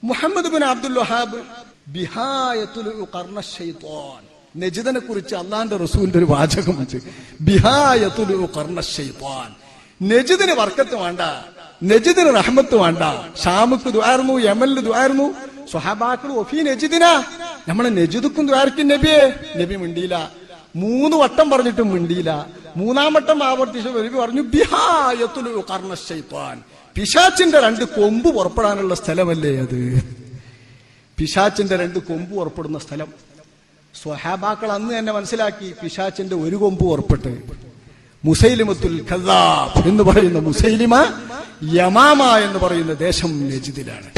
Muhammad bin Abdul Wahab ബിഹായത്തുൽ ഖർന ശൈത്വാൻ, നജിദിനെ കുറിച്ച് അള്ളാന്റെ റസൂലിന്റെ ഒരു വാചകമുണ്ട്, ബിഹായത്തുൽ ഖർന ശൈത്വാൻ. നജിദിന് വർക്കത്ത് വേണ്ട, നജിദിന് റഹ്മത്ത് വേണ്ട. ഷാമുക്ക് ദുആയിരുന്നു, യമനിൽ ദുആയിരുന്നു. സ്വഹാബാക്കൾ ഒഫീ നജിദിന, നമ്മളെ നജിദുക്കും ദുആർക്കും നബിയെ. നബി മിണ്ടിയില്ല. 3 വട്ടം പറഞ്ഞിട്ടും മിണ്ടിയില്ല. 3-ാം വട്ടം ആവർത്തിച്ച് നബി പറഞ്ഞു ബിഹായത്തുൽ ഖർന ശൈത്വാൻ. പിശാച്ചിന്റെ 2 കൊമ്പ് പുറപ്പെടാനുള്ള സ്ഥലമല്ലേ അത്? പിശാച്ചിന്റെ 2 കൊമ്പ് പുറപ്പെടുന്ന സ്ഥലം. സ്വഹാബാക്കൾ അന്ന് തന്നെ മനസ്സിലാക്കി പിശാച്ചിന്റെ 1 കൊമ്പ് പുറപ്പെട്ട്. മുസൈലിമത്തുൽ കദ്ദാബ് എന്ന് പറയുന്ന മുസൈലിമ യമാമ എന്ന് പറയുന്ന ദേശം നജിദിലാണ്.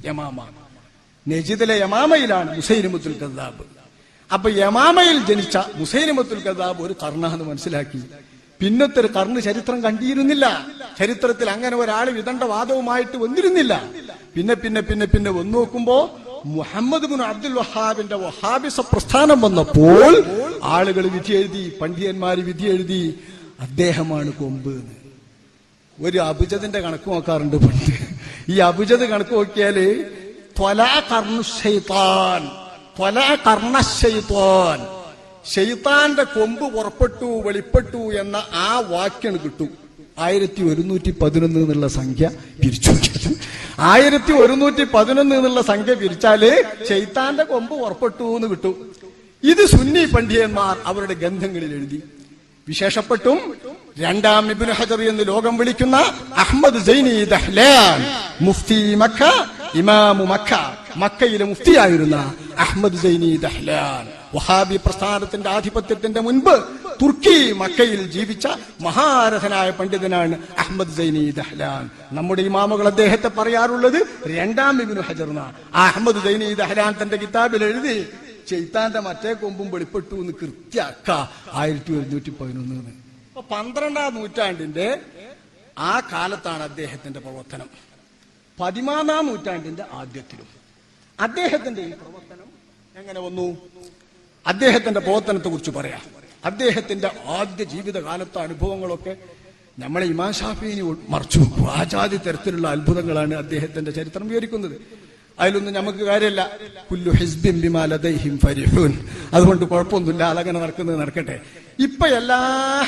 യമാമ, നജിദിലെ യമാമയിലാണ് മുസൈലിമത്തുൽ കദ്ദാബ്. അപ്പൊ യമാമയിൽ ജനിച്ച മുസൈലിമത്തുൽ കദ്ദാബ് ഒരു കർണാന്ന് മനസ്സിലാക്കി. പിന്നത്തെ ഒരു കർണ് ചരിത്രം കണ്ടിരുന്നില്ല. ചരിത്രത്തിൽ അങ്ങനെ ഒരാൾ വിദണ്ഡവാദവുമായിട്ട് വന്നിരുന്നില്ല. പിന്നെ പിന്നെ പിന്നെ പിന്നെ വന്നു നോക്കുമ്പോ മുഹമ്മദ് ബിൻ അബ്ദുൽ വഹാബിന്റെ വഹാബിസ പ്രസ്ഥാനം വന്നപ്പോൾ ആളുകൾ വിധി എഴുതി, പണ്ഡിതന്മാര് വിധി എഴുതി, അദ്ദേഹമാണ് കൊമ്പ്. ഒരു അബുജദിന്റെ കണക്ക് നോക്കാറുണ്ട് പണ്ട്. ഈ അബുജദ് കണക്ക് നോക്കിയാല് ഷെയ്ത്താന്റെ കൊമ്പ് പുറപ്പെട്ടു, വെളിപ്പെട്ടു എന്ന ആ വാക്യാണ് കിട്ടും. 1111 എന്നുള്ള സംഖ്യ പിരിച്ചു. 1111 എന്നുള്ള സംഖ്യ പിരിച്ചാല് ഷെയ്ത്താന്റെ കൊമ്പ് പുറപ്പെട്ടു എന്ന് കിട്ടും. ഇത് സുന്നി പണ്ഡിതന്മാർ അവരുടെ ഗ്രന്ഥങ്ങളിൽ എഴുതി. വിശേഷപ്പെട്ടും 2-ാം ഇബ്നു ഹജർ എന്ന് ലോകം വിളിക്കുന്ന അഹ്മദ് സൈനി ദഹ്ലാൻ, മുഫ്തി മക്ക, ഇമാമു മക്ക, മക്കയിലെ മുഫ്തിയായിരുന്ന അഹ്മദ് സൈനി ദഹ്ലാൻ, വഹാബി പ്രസ്ഥാനത്തിന്റെ ആധിപത്യത്തിന്റെ മുൻപ് തുർക്കി മക്കയിൽ ജീവിച്ച മഹാരഥനായ പണ്ഡിതനാണ് അഹ്മദ് സൈനി ദഹ്ലാൻ. നമ്മുടെ ഇമാമുകൾ അദ്ദേഹത്തെ പറയാറുള്ളത് 2-ാം ഇബ്നു ഹജർ എന്നാണ്. അഹ്മദ് സൈനി ദഹ്ലാൻ തന്റെ കിതാബിൽ എഴുതി ശൈത്താന്റെ മറ്റേ കൊമ്പും വെളിപ്പെട്ടു എന്ന് കൃത്യാക്ക 1111. അപ്പൊ 12-ാം നൂറ്റാണ്ടിന്റെ ആ കാലത്താണ് അദ്ദേഹത്തിന്റെ പ്രവർത്തനം. 13-ാം നൂറ്റാണ്ടിന്റെ ആദ്യത്തിലും അദ്ദേഹത്തിന്റെ ഈ പ്രവർത്തനം എങ്ങനെ വന്നു? അദ്ദേഹത്തിന്റെ പ്രവർത്തനത്തെ കുറിച്ച് പറയാം. അദ്ദേഹത്തിന്റെ ആദ്യ ജീവിതകാലത്തെ അനുഭവങ്ങളൊക്കെ നമ്മളെ ഇമാം ഷാഫിഈനെ മറിച്ചു വെക്കും. ആജാതി തരത്തിലുള്ള അത്ഭുതങ്ങളാണ് അദ്ദേഹത്തിന്റെ ചരിത്രം വിവരിക്കുന്നത്. അതിലൊന്നും നമുക്ക് കാര്യമല്ല. കുല്ലു ഹിസ്ബിൻ ബിമാ ലദൈഹിം ഫരിഹൂൻ. അതുകൊണ്ട് കുഴപ്പമൊന്നുമില്ല, അതങ്ങനെ നടക്കുന്നത് നടക്കട്ടെ. ഇപ്പൊ എല്ലാ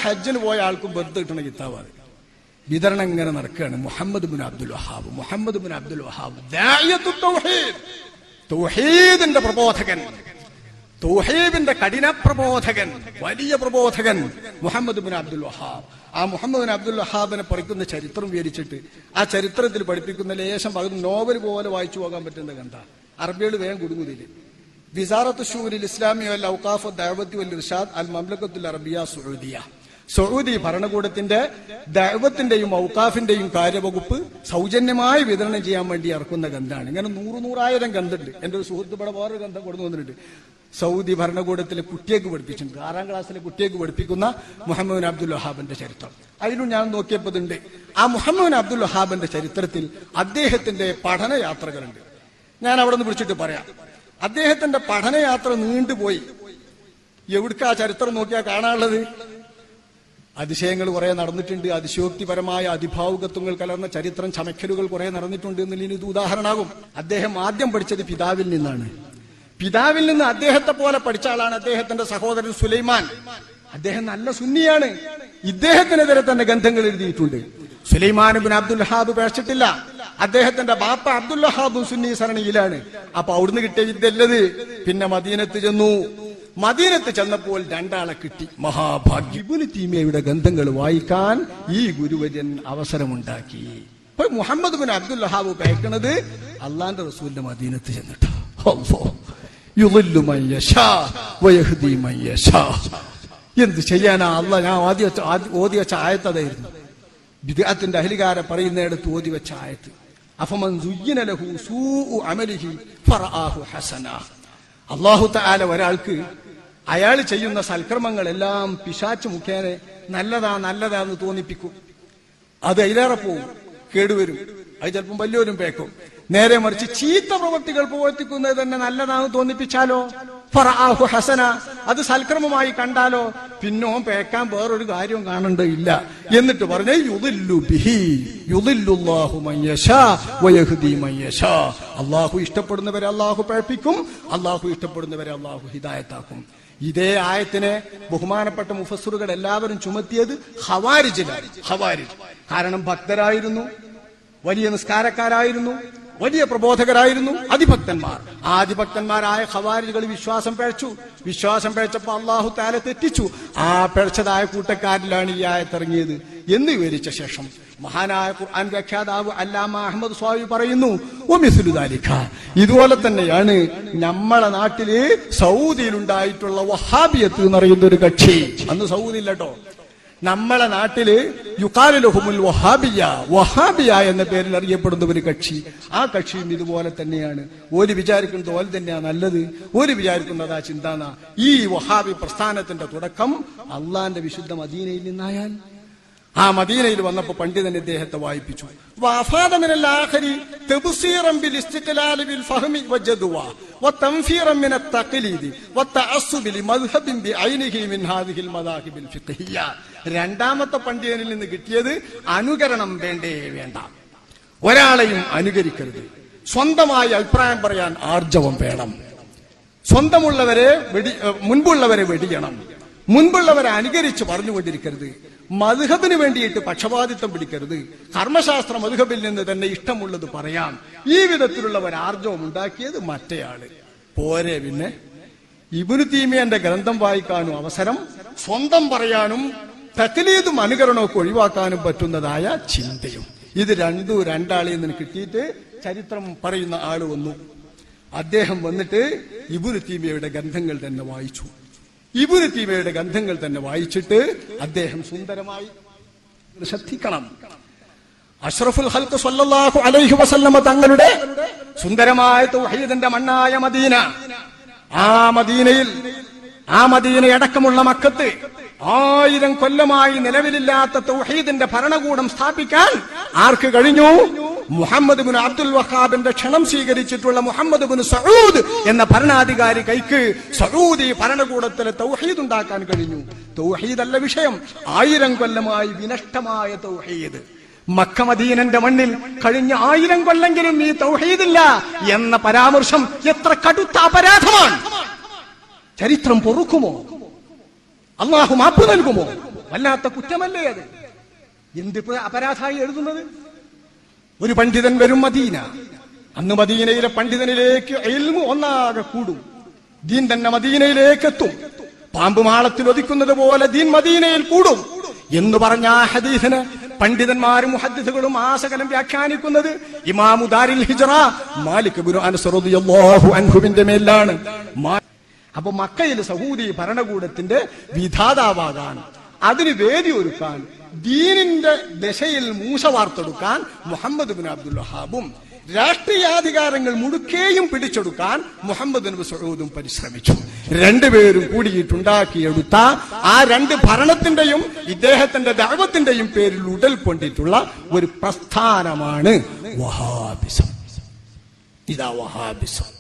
ഹജ്ജിന് പോയ ആൾക്കും ബർത്ത് കിട്ടണ കിതാബാണ്. വിതരണം ഇങ്ങനെ നടക്കുകയാണ്. Muhammad bin Abdul Wahhab, Muhammad bin Abdul Wahhab ദാഇയത്തു തൗഹീദ്, തൗഹീദിന്റെ പ്രബോധകൻ, തൗഹീദിന്റെ കഠിന പ്രബോധകൻ, വലിയ പ്രബോധകൻ മുഹമ്മദ് ബിൻ അബ്ദുൽ വഹാബ്. ആ മുഹമ്മദ് ബിൻ അബ്ദുൽ വഹാബിനെ പഠിക്കുന്ന ചരിത്രം വിവരിച്ചിട്ട് ആ ചരിത്രത്തിൽ പഠിപ്പിക്കുന്ന ലേശം പകുതി നോവൽ പോലെ വായിച്ചു പോകാൻ പറ്റുന്ന കണ്ട അറബികൾ വേഗം കുടുങ്ങുന്നില്ല. വിസാറത്ത് ഷൂരിൽ ഇസ്ലാമി വൽ ഔഖാഫ് ദഅവത്തി വൽ ഇർഷാദ് അൽ മംലക്കത്തുൽ അറബിയ സഊദിയ, സൗദി ഭരണകൂടത്തിന്റെ ദഅവത്തിന്റെയും ഔഖാഫിന്റെയും കാര്യവകുപ്പ് സൗജന്യമായി വിതരണം ചെയ്യാൻ വേണ്ടി ഇറക്കുന്ന ഗ്രന്ഥാണ്. ഇങ്ങനെ 100,000 ഗ്രന്ഥമുണ്ട്. എന്റെ ഒരു സുഹൃത്ത് ഇവിടെ വേറൊരു ഗ്രന്ഥം കൊടുത്തു വന്നിട്ടുണ്ട്. സൗദി ഭരണകൂടത്തിലെ കുട്ടിയേക്ക് പഠിപ്പിച്ചിട്ടുണ്ട്. 6-ാം ക്ലാസ്സിലെ കുട്ടിയേക്ക് പഠിപ്പിക്കുന്ന മുഹമ്മദ് ബിൻ അബ്ദുൽ വഹാബിന്റെ ചരിത്രം. അതിലും ഞാൻ നോക്കിയപ്പോഴുണ്ട് ആ മുഹമ്മദ് ബിൻ അബ്ദുൽ വഹാബിന്റെ ചരിത്രത്തിൽ അദ്ദേഹത്തിന്റെ പഠനയാത്രകളുണ്ട്. ഞാൻ അവിടെ നിന്ന് വിളിച്ചിട്ട് പറയാം. അദ്ദേഹത്തിന്റെ പഠനയാത്ര നീണ്ടുപോയി. എവിടേക്കാ ചരിത്രം നോക്കിയാൽ കാണാനുള്ളത്? അതിശയങ്ങൾ കുറെ നടന്നിട്ടുണ്ട്. അതിശയോക്തിപരമായ അതിഭാവുകത്വങ്ങൾ കലർന്ന ചരിത്രം ചമക്കലുകൾ കുറെ നടന്നിട്ടുണ്ട് എന്നുള്ളതിന് ഇത് ഉദാഹരണമാകും. അദ്ദേഹം ആദ്യം പഠിച്ചത് പിതാവിൽ നിന്നാണ്. പിതാവിൽ നിന്ന് അദ്ദേഹത്തെ പോലെ പഠിച്ച ആളാണ് അദ്ദേഹത്തിന്റെ സഹോദരൻ സുലൈമാൻ. അദ്ദേഹം നല്ല സുന്നിയാണ്. ഇദ്ദേഹത്തിനെതിരെ തന്നെ ഗ്രന്ഥങ്ങൾ എഴുതിയിട്ടുണ്ട്. സുലൈമാൻ ബിൻ അബ്ദുൽ വഹാബ് പേടിച്ചിട്ടില്ല. അദ്ദേഹത്തിന്റെ ബാപ്പ അബ്ദുൽ വഹാബും സുന്നി സരണിയിലാണ്. അപ്പൊ അവിടുന്ന് കിട്ടിയ വിദ്യല്ലത്. പിന്നെ മദീനത്ത് ചെന്നു. മദീനത്ത് ചെന്നപ്പോൾ 2 ആളെ കിട്ടി. മഹാഭാഗ്യം. ഇബ്നു തൈമിയയുടെ ഗ്രന്ഥങ്ങൾ വായിക്കാൻ ഈ ഗുരുവര്യൻ അവസരമുണ്ടാക്കി. ഇപ്പൊ മുഹമ്മദ് ബിൻ അബ്ദുൽ വഹാബ് പേക്കുന്നത് അള്ളാന്റെ റസൂലിന്റെ മദീനത്ത് ചെന്നിട്ട് എന്ത് ചെയ്യാനാ? അള്ളാഹ് ഞാൻ ഓതി വെച്ച ആയത്തായിരുന്നു. ബിദ്അത്തിന്റെ അഹ്ലികാരെ പറയുന്നിടത്ത് ഓതി വെച്ച ആയത്ത്. അഫമൻ സുയ്യിന ലഹു സൂഉ അമലിഹി ഫറആഹു ഹസന. അല്ലാഹു തആല ഒരാൾക്ക് അയാൾ ചെയ്യുന്ന സൽക്കർമ്മങ്ങളെല്ലാം പിശാച് മുഖേന നല്ലതാന്ന് തോന്നിപ്പിക്കും. അത് അതിലേറെ പോവും, കേടുവരും. അത് ചിലപ്പം വലിയവരും പേക്കും. നേരെ മറിച്ച് ചീത്ത പ്രവൃത്തികൾ പ്രവർത്തിക്കുന്നത് തന്നെ നല്ലതാണെന്ന് തോന്നിപ്പിച്ചാലോ ഫറആഹു ഹസന, അത് സൽക്രമമായി കണ്ടാലോ പിന്നോ പേക്കാൻ വേറൊരു കാര്യവും കാണേണ്ടതില്ല എന്നിട്ട് പറഞ്ഞ യുദില്ലു ബിഹി യുദില്ലുല്ലാഹു മൻ യശാ വയഹ്ദി മൻ യശാ. അല്ലാഹു ഇഷ്ടപ്പെടുന്നവരെ അല്ലാഹു പഴപ്പിക്കും, അല്ലാഹു ഇഷ്ടപ്പെടുന്നവരെ അല്ലാഹു ഹിദായത്താക്കും. ഇതേ ആയത്തിനെ ബഹുമാനപ്പെട്ട മുഫസ്സിറുകൾ എല്ലാവരും ചുമത്തിയത് ഖവാരിജിലാണ്. ഖവാരിജ് കാരണം ഭക്തരായിരുന്നു, വലിയ നിസ്കാരക്കാരായിരുന്നു, വലിയ പ്രബോധകരായിരുന്നു, അതിഭക്തന്മാർ. ആദിഭക്തന്മാരായ ഖവാരിജുകൾ വിശ്വാസം പിഴച്ചപ്പോൾ അല്ലാഹു തആല തെറ്റിച്ചു. ആ പിഴച്ചതായ കൂട്ടക്കാരിലാണ് ഈ ആയത്തിറങ്ങിയത് എന്ന് വിവരിച്ച ശേഷം മഹാനായ ഖുർആൻ വ്യാഖ്യാതാവ് അല്ലാമ അഹ്മദ് സ്വാമി പറയുന്നു, വമിസ്ലു ദാലിക, ഇതുപോലെ തന്നെയാണ് നമ്മളെ നാട്ടില് സൗദിയിലുണ്ടായിട്ടുള്ള വഹാബിയത്ത് എന്ന് പറയുന്ന ഒരു കക്ഷി. അന്ന് സൗദി ഇല്ലട്ടോ. നമ്മളെ നാട്ടില് യുഖാലു ലഹുമുൽ വഹാബിയ എന്ന പേരിൽ അറിയപ്പെടുന്ന ഒരു കക്ഷി. ആ കക്ഷിയും ഇതുപോലെ തന്നെയാണ്. ഓര് വിചാരിക്കുന്നത് ഓല് തന്നെയാ നല്ലത്, ഓര് വിചാരിക്കുന്നതാ ചിന്താന. ഈ വഹാബി പ്രസ്ഥാനത്തിന്റെ തുടക്കം അള്ളാന്റെ വിശുദ്ധ മദീനയിൽ നിന്നായാൽ ആ മദീനയിൽ വന്നപ്പോ പണ്ഡിതൻ ഇദ്ദേഹത്തെ വായിപ്പിച്ചു. രണ്ടാമത്തെ പണ്ഡിതനിൽ നിന്ന് കിട്ടിയത് അനുകരണം വേണ്ടേ വേണ്ട, ഒരാളെയും അനുകരിക്കരുത്, സ്വന്തമായി അഭിപ്രായം പറയാൻ ആർജവം വേണം, സ്വന്തമുള്ളവരെ മുൻപുള്ളവരെ വെടിയണം, മുൻപുള്ളവരെ അനുകരിച്ച് പറഞ്ഞുകൊണ്ടിരിക്കരുത്, മദ്ഹബിന് വേണ്ടിയിട്ട് പക്ഷപാതിത്വം പിടിക്കരുത്, കർമ്മശാസ്ത്ര മദ്ഹബിൽ നിന്ന് തന്നെ ഇഷ്ടമുള്ളത് പറയാം. ഈ വിധത്തിലുള്ള ഒരു ആർജവം ഉണ്ടാക്കിയത് മറ്റേയാള് പോരെ. പിന്നെ ഇബ്നു തൈമിയ്യന്റെ ഗ്രന്ഥം വായിക്കാനും അവസരം, സ്വന്തം പറയാനും തഖ്ലീദും അനുകരണമൊക്കെ ഒഴിവാക്കാനും പറ്റുന്നതായ ചിന്തയും. ഇത് രണ്ടാളിൽ നിന്ന് കിട്ടിയിട്ട് ചരിത്രം പറയുന്ന ആള് വന്നു. അദ്ദേഹം വന്നിട്ട് ഇബ്നു തൈമിയ്യയുടെ ഗ്രന്ഥങ്ങൾ തന്നെ വായിച്ചു. ഇബ്നു തൈമിയ്യയുടെ ഗ്രന്ഥങ്ങൾ തന്നെ വായിച്ചിട്ട് അദ്ദേഹം സുന്ദരമായി, ശ്രദ്ധിക്കണം, അഷ്റഫുൽ ഖൽഖ് സ്വല്ലല്ലാഹു അലൈഹി വസല്ലമ തങ്ങളുടെ സുന്ദരമായ തൗഹീദിന്റെ മണ്ണായ മദീന, ആ മദീനയടക്കമുള്ള മക്കത്ത് 1000 കൊല്ലമായി നിലവിലില്ലാത്ത തൗഹീദിന്റെ ഭരണകൂടം സ്ഥാപിക്കാൻ ആർക്ക് കഴിഞ്ഞു? മുഹമ്മദ് ബിൻ അബ്ദുൽ വഹാബിന്റെ ക്ഷണം സ്വീകരിച്ചിട്ടുള്ള മുഹമ്മദ് ബിൻ സഊദ് എന്ന ഭരണാധികാരി കൈക്ക് സഊദി ഭരണകൂടത്തിലെ തൗഹീദ് ഉണ്ടാക്കാൻ കഴിഞ്ഞു. തൗഹീദല്ല വിഷയം, 1000 കൊല്ലമായി വിനഷ്ടമായ തൗഹീദ്. മക്ക മദീനന്റെ മണ്ണിൽ കഴിഞ്ഞ 1000 കൊല്ലെങ്കിലും ഈ തൗഹീദില്ല എന്ന പരാമർശം എത്ര കടുത്ത അപരാധമാണ്! ചരിത്രം പൊറുക്കുമോ? അള്ളാഹു മാപ്പ് നൽകുമോ? വല്ലാത്ത കുറ്റമല്ലേ അത്? എന്ത് അപരാധമായി എഴുതുന്നത്? ഒരു പണ്ഡിതൻ വരും മദീന. അന്ന് മദീനയിലെ പണ്ഡിതനിലേക്ക് ഇൽമു ഒന്നാകെ കൂടും. ദീൻ തന്നെ മദീനയിലേക്ക് എത്തും. പാമ്പ് മാളത്തിൽ ഒതുക്കുന്നത് പോലെ ദീൻ മദീനയിൽ കൂടും എന്ന് പറഞ്ഞ ആ ഹദീസിന് പണ്ഡിതന്മാരും മുഹദ്ദിസുകളും ആസകലം വ്യാഖ്യാനിക്കുന്നത് ഇമാമു ദാരിൽ ഹിജ്റ മാലിക് ഇബ്നു അനസ് റളിയല്ലാഹു അൻഹുവിന്റെ മേലാണ്. അപ്പൊ മക്കയിൽ സഊദി ഭരണകൂടത്തിന്റെ വിധാതാവാകാൻ, അതിന് വേദി ഒരുക്കാൻ, ദീനിന്റെ ദശയിൽ മൂശ വാർത്തെടുക്കാൻ മുഹമ്മദ് ബിൻ അബ്ദുൽ വഹാബും രാഷ്ട്രീയാധികാരങ്ങൾ മുഴുക്കേയും പിടിച്ചെടുക്കാൻ മുഹമ്മദ് ബിൻ സഊദും പരിശ്രമിച്ചു. രണ്ടുപേരും കൂടിയിട്ടുണ്ടാക്കിയെടുത്ത ആ രണ്ട് ഭരണത്തിന്റെയും ഇദ്ദേഹത്തിന്റെ ദഅവത്തിന്റെയും പേരിൽ ഉടൽ കൊണ്ടിട്ടുള്ള ഒരു പ്രസ്ഥാനമാണ് വഹാബിസം. ഇതാ വഹാബിസം.